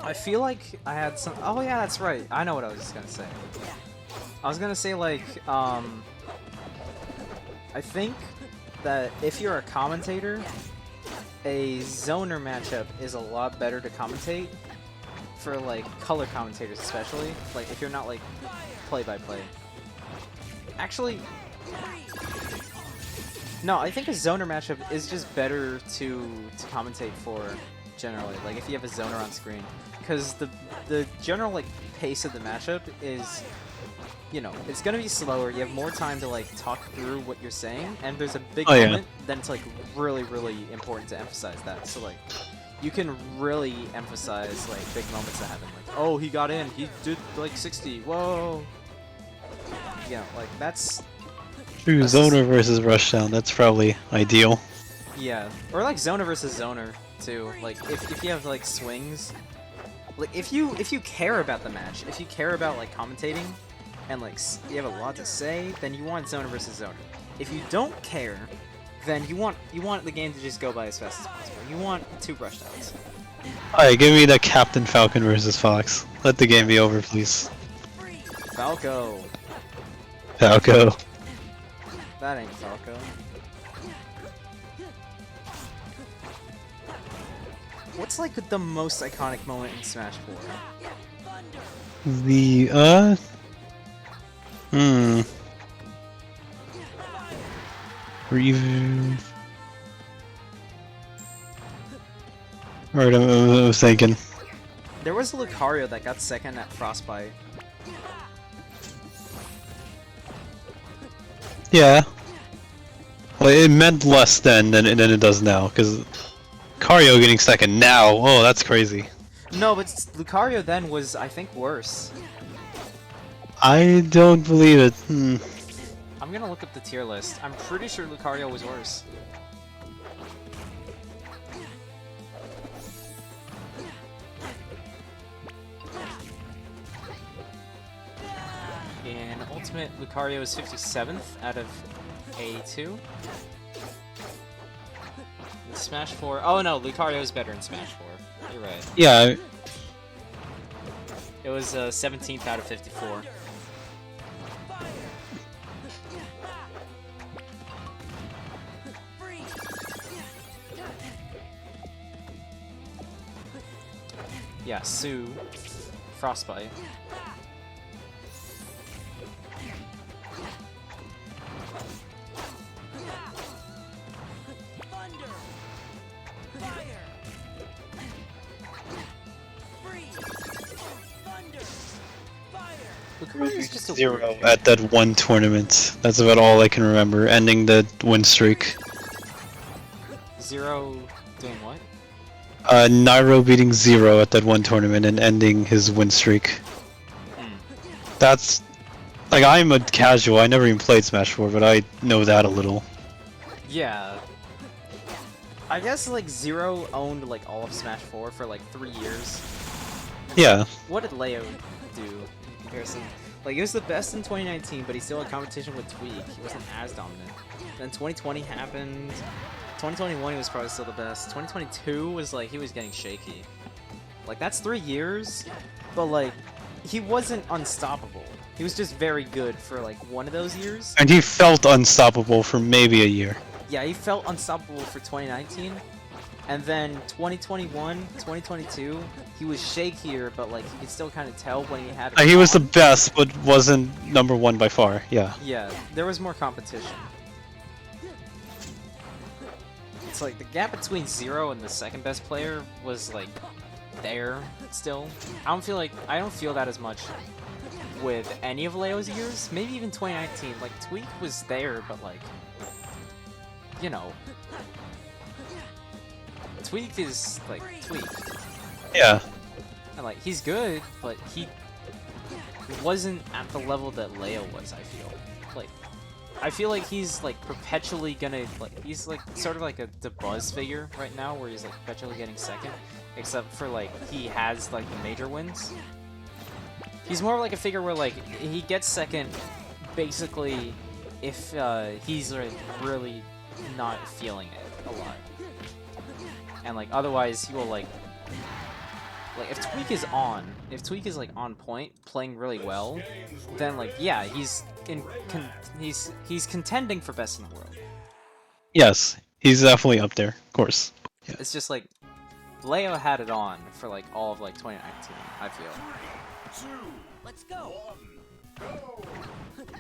I feel like I had some. Oh yeah, that's right. I know what I was just gonna say. I was gonna say like, I think that if you're a commentator, a zoner matchup is a lot better to commentate for like color commentators, especially like if you're not like play-by-play. Actually, no, I think a zoner matchup is just better to commentate for generally. Like if you have a zoner on screen, because the general like pace of the matchup is, you know, it's gonna be slower. You have more time to like talk through what you're saying, and there's a big moment. Then it's like really important to emphasize that. So like, you can really emphasize like big moments that happen. Like, oh, he got in. He did like 60. Whoa. Yeah, like that's. True, zoner versus rushdown. That's probably ideal. Yeah, or like zoner versus zoner too. Like if you have like swings, like if you care about the match, if you care about like commentating, and like you have a lot to say, then you want zoner versus zoner. If you don't care, then you want the game to just go by as fast as possible. You want 2 rushdowns. Alright, give me the Captain Falcon versus Fox. Let the game be over, please. Falco. Falco. That ain't Falco. What's like the most iconic moment in Smash 4? Review. Alright, I was thinking. There was Lucario that got second at Frostbite. Yeah. Well, it meant less then than it does now, because Lucario getting second now, oh, that's crazy. No, but Lucario then was, I think, worse. I don't believe it. I'm gonna look up the tier list. I'm pretty sure Lucario was worse. In Ultimate, Lucario is 57th out of 82. In Smash 4... Oh no, Lucario is better in Smash 4. You're right. Yeah. It was 17th out of 54. Yeah, Sue, Frostbite. Lucario's just a Zero at that one tournament. That's about all I can remember. Ending the win streak. Zero doing what? Nairo beating Zero at that one tournament and ending his win streak. That's... Like, I'm a casual, I never even played Smash 4, but I know that a little. Yeah. I guess, like, Zero owned, like, all of Smash 4 for, like, 3 years. Yeah. What did Leo do in comparison? Like, he was the best in 2019, but he still had competition with Tweak. He wasn't as dominant. Then 2020 happened. 2021 he was probably still the best. 2022 was like, he was getting shaky. Like, that's 3 years, but like, he wasn't unstoppable. He was just very good for like one of those years. And he felt unstoppable for maybe a year. Yeah, he felt unstoppable for 2019. And then 2021, 2022, he was shakier, but like, you could still kind of tell when he had He was the best, but wasn't #1 by far, yeah. Yeah, there was more competition. It's like the gap between Zero and the second best player was like there still. I don't feel that as much with any of Leo's years. Maybe even 2019. Like Tweak was there, but like, you know, Tweak is like Tweak. Yeah. And like he's good, but he wasn't at the level that Leo was, I feel. Like I feel like he's like perpetually gonna he's like sort of like a DeBuzz figure right now where he's like perpetually getting second, except for like he has like the major wins. He's more like a figure where like he gets second basically if he's like really not feeling it a lot. And like otherwise he will like Like if Tweak is like on point, playing really well, then like yeah, he's contending for best in the world. Yes, he's definitely up there, of course. Yeah. It's just like Leo had it on for like all of like 2019, I feel. Let's go.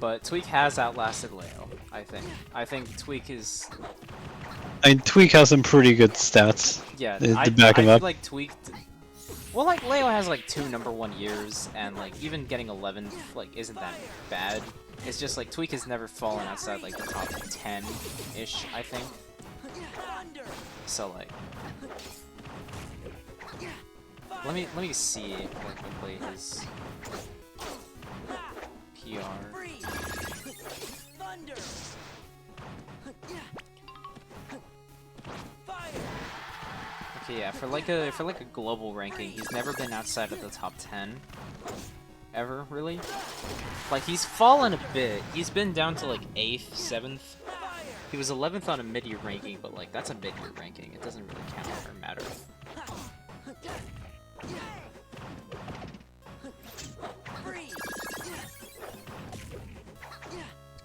But Tweak has outlasted Leo, I think. I think Tweak is... Tweak has some pretty good stats. Yeah, to back him I up. feel like Tweak... Well, like, Leo has like 2 #1 years, and like, even getting 11th, like, isn't that bad. It's just like, Tweak has never fallen outside like the top 10-ish, I think. So like... Let me see really quickly his... PR. Okay, yeah, for like a global ranking, he's never been outside of the top 10 ever, really. Like he's fallen a bit. He's been down to like 8th, 7th. He was 11th on a mid-year ranking, but like that's a mid-year ranking. It doesn't really count or matter.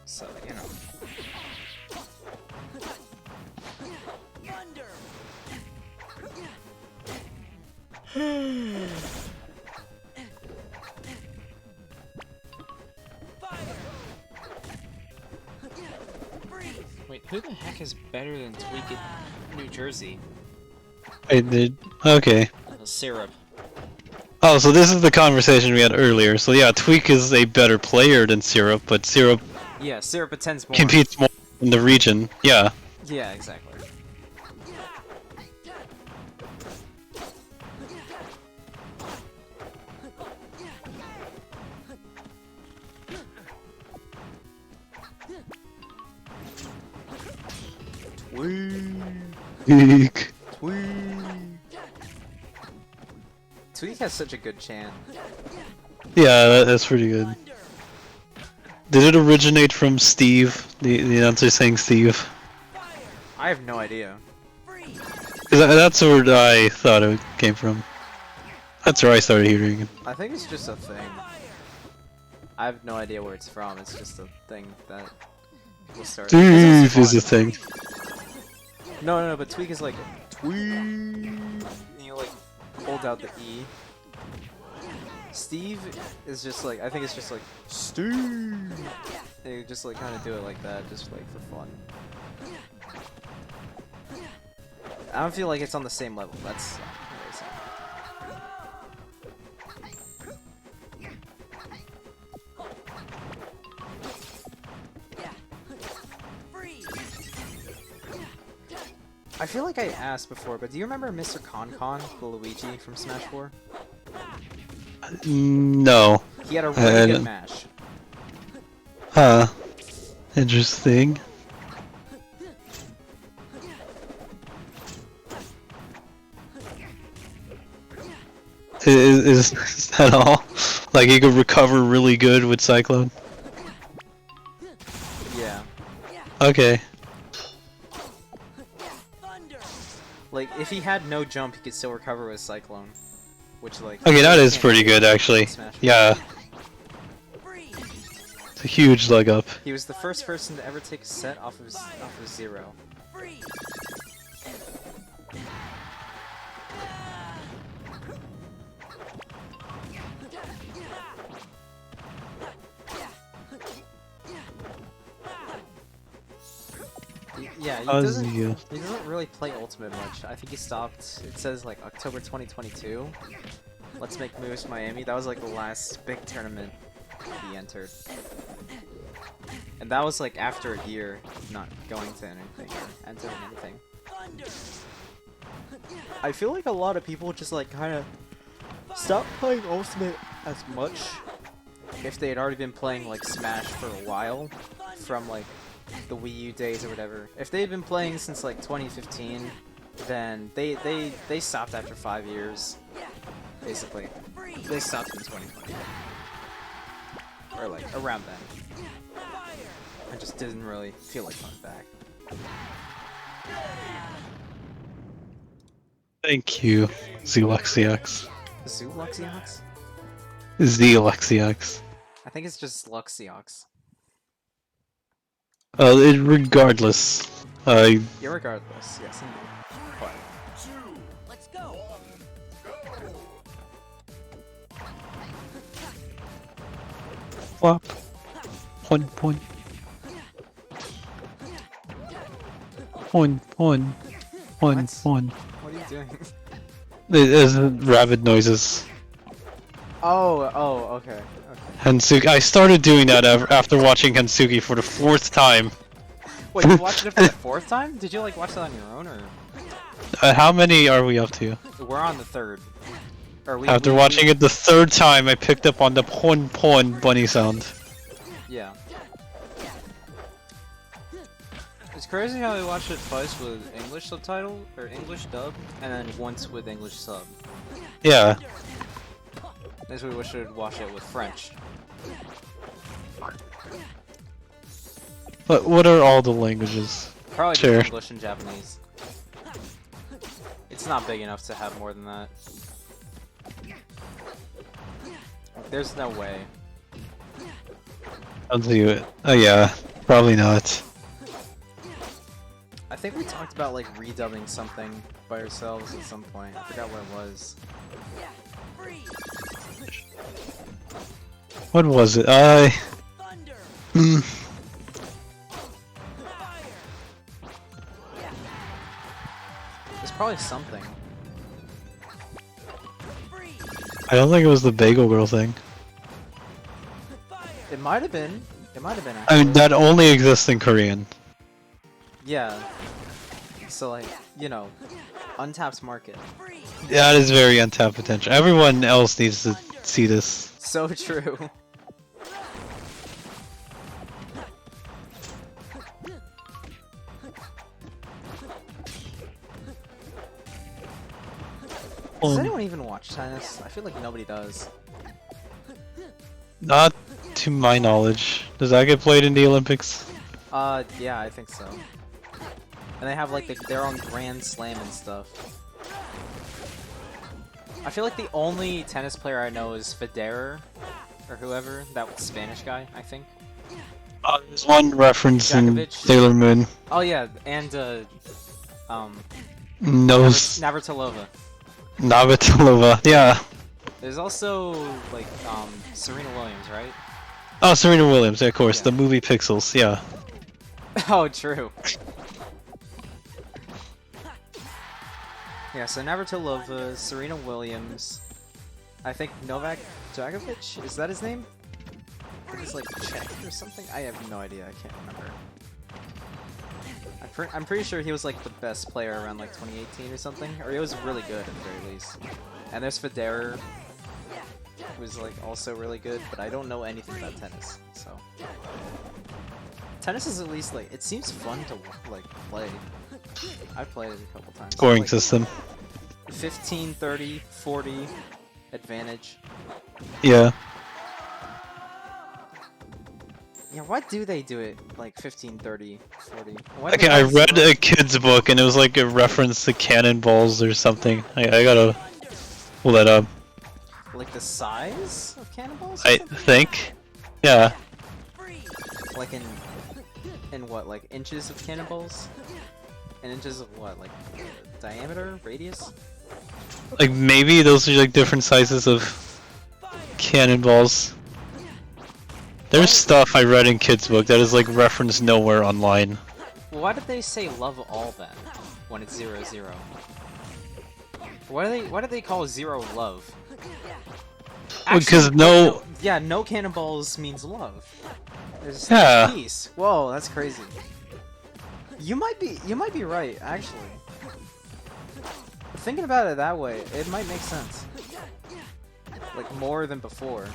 So, you know. Wait, who the heck is better than Tweak in New Jersey? Okay. Syrup. Oh, so this is the conversation we had earlier. So yeah, Tweak is a better player than Syrup, but Syrup Yeah, Syrup attends more. competes more in the region. Yeah. Yeah, exactly. Tweak. Tweak has such a good chant. Yeah, that's pretty good. Did it originate from Steve? The announcer saying Steve? I have no idea. That's where I thought it came from. That's where I started hearing it. I think it's just a thing. I have no idea where it's from. It's just a thing that will start. Steve is a thing. No, but Tweak is like Tweak, and you like hold out the E. Steve is just like, I think it's just like Steve. And you just like kind of do it like that, just like for fun. I don't feel like it's on the same level. That's I feel like I asked before, but do you remember Mr. Concon, the Luigi from Smash 4? No. He had a really good mash. Huh. Interesting. Is that all? Like he could recover really good with Cyclone? Yeah. Okay. Like, if he had no jump, he could still recover with Cyclone. Which, like... Okay, that is pretty good, actually. Yeah. It's a huge leg up. He was the first person to ever take a set off of zero. Yeah, he doesn't really play Ultimate much. I think he stopped, it says like October 2022. Let's Make Moves Miami. That was like the last big tournament he entered. And that was like after a year of not going to anything or entering anything. I feel like a lot of people just like kind of stop playing Ultimate as much if they had already been playing like Smash for a while from like the Wii U days or whatever. If they had been playing since like 2015, then they stopped after 5 years. Basically, they stopped in 2020 or like around then. I just didn't really feel like going back. Thank you, Zluxiox. Zluxiox? Zluxiox. I think it's just Zluxiox. Regardless. Yeah, regardless. Yes, indeed. What? Let's go. Flop. One. One. What? What are you doing? There's rabbit noises. Oh, okay. Hansuki. I started doing that after watching Hansuki for the 4th time. Wait, you watched it for the 4th time? Did you like watch that on your own, or? How many are we up to? We're on the 3rd. After watching it the 3rd time, I picked up on the pon bunny sound. Yeah. It's crazy how we watched it twice with English subtitle, or English dub, and then once with English sub. Yeah. Maybe we should watch it with French. But what are all the languages? Probably Sure. just English and Japanese. It's not big enough to have more than that. There's no way. I'll do it. Oh yeah, probably not. I think we talked about like redubbing something by ourselves at some point. I forgot what it was. What was it? It's probably something. I don't think it was the Bagel Girl thing. It might have been. It might have been. I Actually. mean, that only exists in Korean. Yeah. So like, you know, untapped market. That is very untapped potential. Everyone else needs to see this. So true. Does anyone even watch tennis? I feel like nobody does. Not to my knowledge. Does that get played in the Olympics? Yeah, I think so. And they have like their own Grand Slam and stuff. I feel like the only tennis player I know is Federer, or whoever, that Spanish guy, I think. There's one reference in Djokovic. Sailor Moon. Oh yeah, and Knows Navratilova. Navratilova. Yeah. There's also like Serena Williams, right? Oh, Serena Williams, of course. Yeah. The movie Pixels. Yeah. Oh, true. Yeah, so Navratilova, Serena Williams, I think Novak Djokovic, is that his name? I think it's like Czech or something? I have no idea, I can't remember. I'm pretty sure he was like the best player around like 2018 or something, or he was really good at the very least. And there's Federer, who's like also really good, but I don't know anything about tennis, so... Tennis is at least like, it seems fun to like play. I've played it a couple times. Scoring like, system. 15, 30, 40 advantage. Yeah. Yeah, why do they do it like 15, 30, 40? Why do Okay, they I have read zero? a kid's book and it was like a reference to cannonballs or something. I gotta pull that up. Like the size of cannonballs? Or I something? think. Yeah. Like in what, like inches of cannonballs? And inches of what, like diameter, radius? Like maybe those are like different sizes of cannonballs. There's stuff I read in kids' book that is like referenced nowhere online. Why did they say love all then when it's 0-0? Why do they call 0 love? Because Actually, no, yeah, no cannonballs means love. There's Yeah. peace. Whoa, that's crazy. You might be right, actually. Thinking about it that way, it might make sense. Like more than before.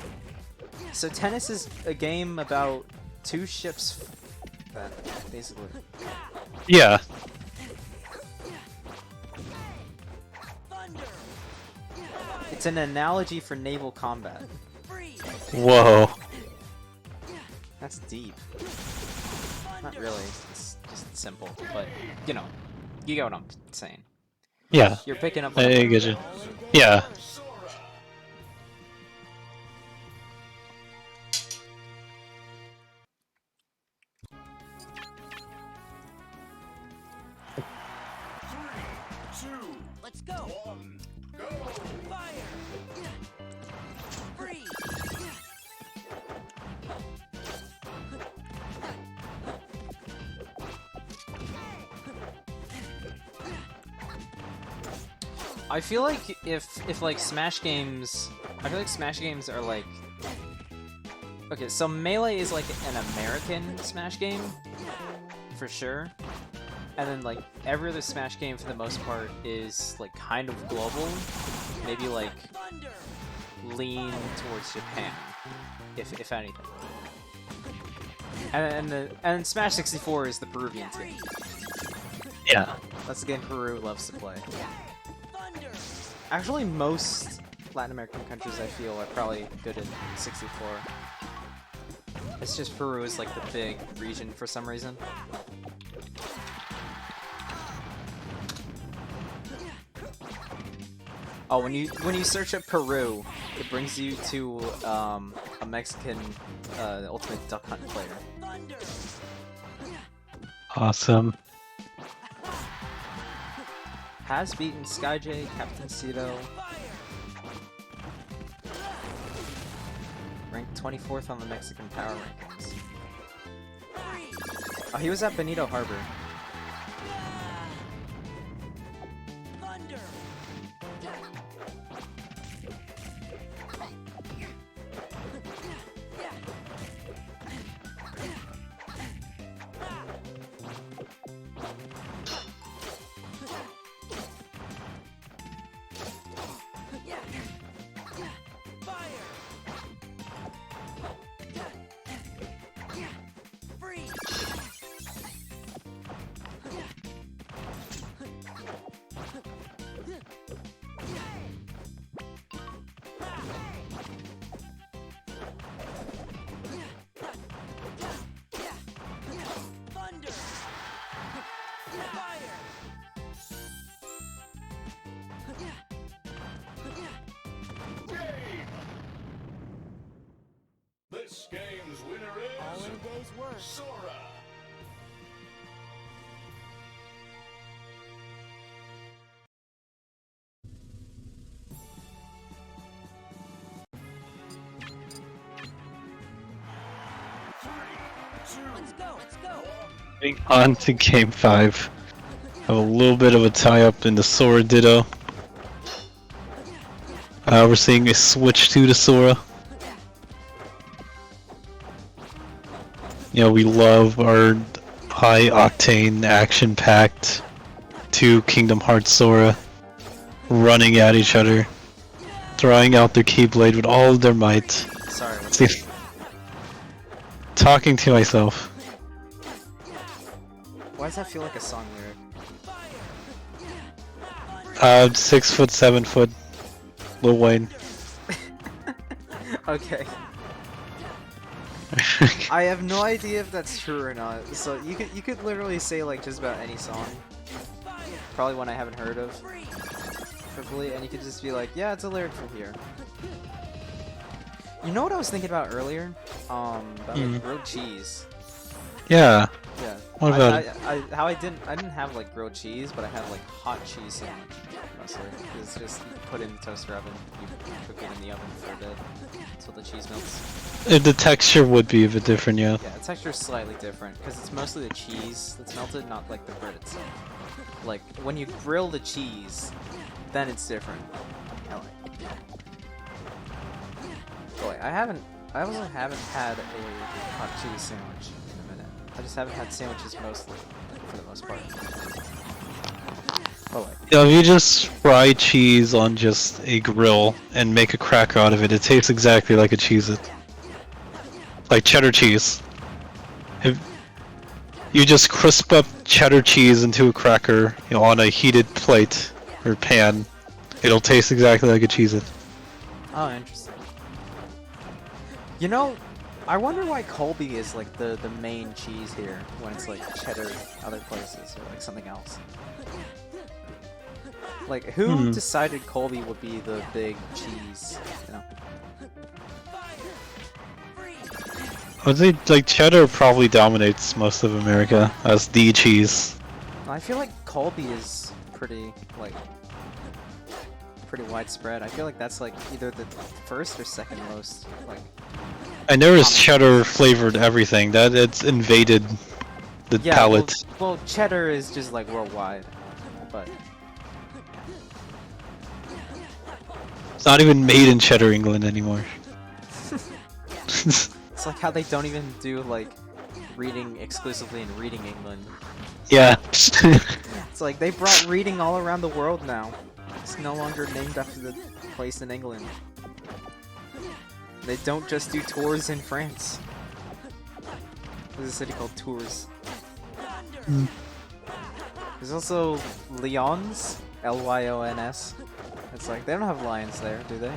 So tennis is a game about two ships, then, basically. yeah. It's an analogy for naval combat. Whoa. That's deep. Not really. It's just simple, but you know, you get what I'm saying. Yeah. You're picking up. I get you. Yeah. Let's go. Fire. Freeze. I feel like if like Smash games, I feel like Smash games are like, okay, so Melee is like an American Smash game, for sure, and then like every other Smash game for the most part is like kind of global, maybe like lean towards Japan, if anything. And Smash 64 is the Peruvian team. Yeah. That's the game Peru loves to play. Actually, most Latin American countries, I feel, are probably good at 64. It's just Peru is like the big region for some reason. Oh, when you search up Peru, it brings you to a Mexican Ultimate Duck Hunt player. Awesome. Has beaten SkyJ, Captain Cito. Ranked 24th on the Mexican Power Rankings. Oh, he was at Benito Harbor. This game's winner All in a is day's work. Sora. Let's go. Let's go. Moving on to game 5. Have a little bit of a tie-up in the Sora Ditto. We're seeing a switch to Sora. You know, we love our high-octane, action-packed 2 Kingdom Hearts Sora running at each other, throwing out their Keyblade with all of their might. Sorry. See, talking to myself. Why does that feel like a song lyric? 6 foot, 7 foot, Lil Wayne. Okay. I have no idea if that's true or not. So you could literally say like just about any song, probably one I haven't heard of, preferably, and you could just be like, yeah, it's a lyric from here. You know what I was thinking about earlier? About like grilled cheese. Yeah. Yeah. What about it? I didn't have like grilled cheese, but I had like hot cheese sandwich mostly. It's just you put it in the toaster oven, you cook it in the oven for a bit until the cheese melts. The texture would be a bit different, yeah. Yeah, the texture is slightly different because it's mostly the cheese that's melted, not like the bread itself. Like when you grill the cheese, then it's different. I like. Boy, I also haven't had a hot cheese sandwich in a minute. I just haven't had sandwiches mostly, for the most part. Oh wait. Yeah, if you just fry cheese on just a grill and make a cracker out of it, it tastes exactly like a Cheez-It. Like cheddar cheese. If you just crisp up cheddar cheese into a cracker, you know, on a heated plate or pan, it'll taste exactly like a Cheez-It. Oh, interesting. You know, I wonder why Colby is like the main cheese here when it's like cheddar other places or like something else. Like who decided Colby would be the big cheese, you know? I would say like cheddar probably dominates most of America as the cheese. I feel like Colby is pretty pretty widespread. I feel like that's like either the first or second most like. I noticed cheddar flavored everything. That it's invaded the Yeah, palate. well, cheddar is just like worldwide, but It's not even made in Cheddar, England anymore. it's like how they don't even do like reading exclusively in Reading England. Yeah. It's like they brought reading all around the world now. It's no longer named after the place in England. They don't just do tours in France. There's a city called Tours. There's also Lyons, Lyons. It's like they don't have lions there, do they?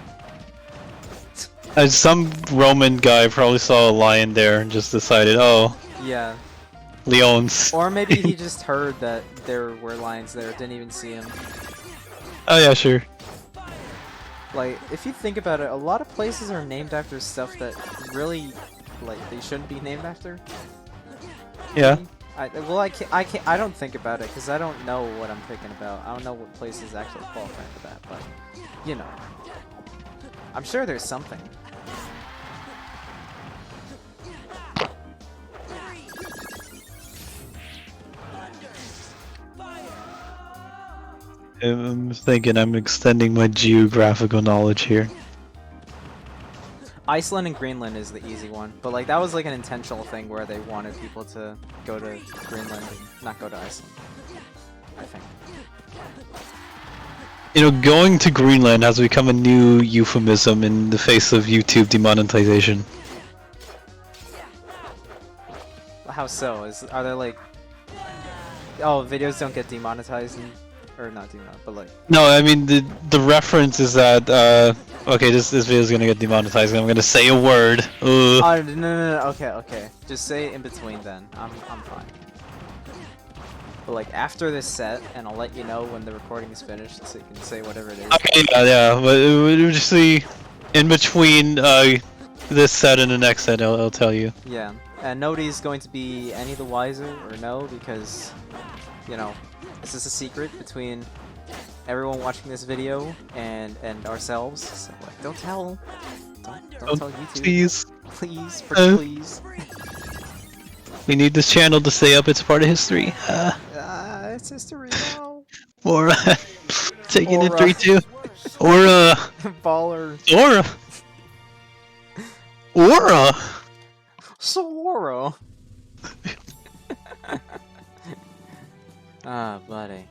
As some Roman guy probably saw a lion there and just decided, oh, Yeah. Lyons. Or maybe he just heard that there were lions there, didn't even see him. Oh yeah, sure. Like, if you think about it, a lot of places are named after stuff that really, like, they shouldn't be named after. Yeah. I don't think about it because I don't know what I'm thinking about. I don't know what places actually qualify for that, but you know, I'm sure there's something. I'm thinking I'm extending my geographical knowledge here. Iceland and Greenland is the easy one, but like that was like an intentional thing where they wanted people to go to Greenland and not go to Iceland, I think. You know, going to Greenland has become a new euphemism in the face of YouTube demonetization. How so? Are there like, oh, videos don't get demonetized or not demonetized, but like. No, I mean the reference is that okay, this video is gonna get demonetized. I'm gonna say a word. Ugh. No, okay. Just say it in between then. I'm fine. But like after this set, and I'll let you know when the recording is finished, so you can say whatever it is. Okay, yeah, but we'll just see in between this set and the next set. I'll tell you. Yeah, and nobody's going to be any the wiser or no because, you know, this is a secret between everyone watching this video and ourselves. So like, don't tell. Don't tell YouTube. Please. Please, please. We need this channel to stay up. It's part of history. It's history now. Or taking it Aura. 3-2. Or Baller. Sora. Sora. Ah, buddy.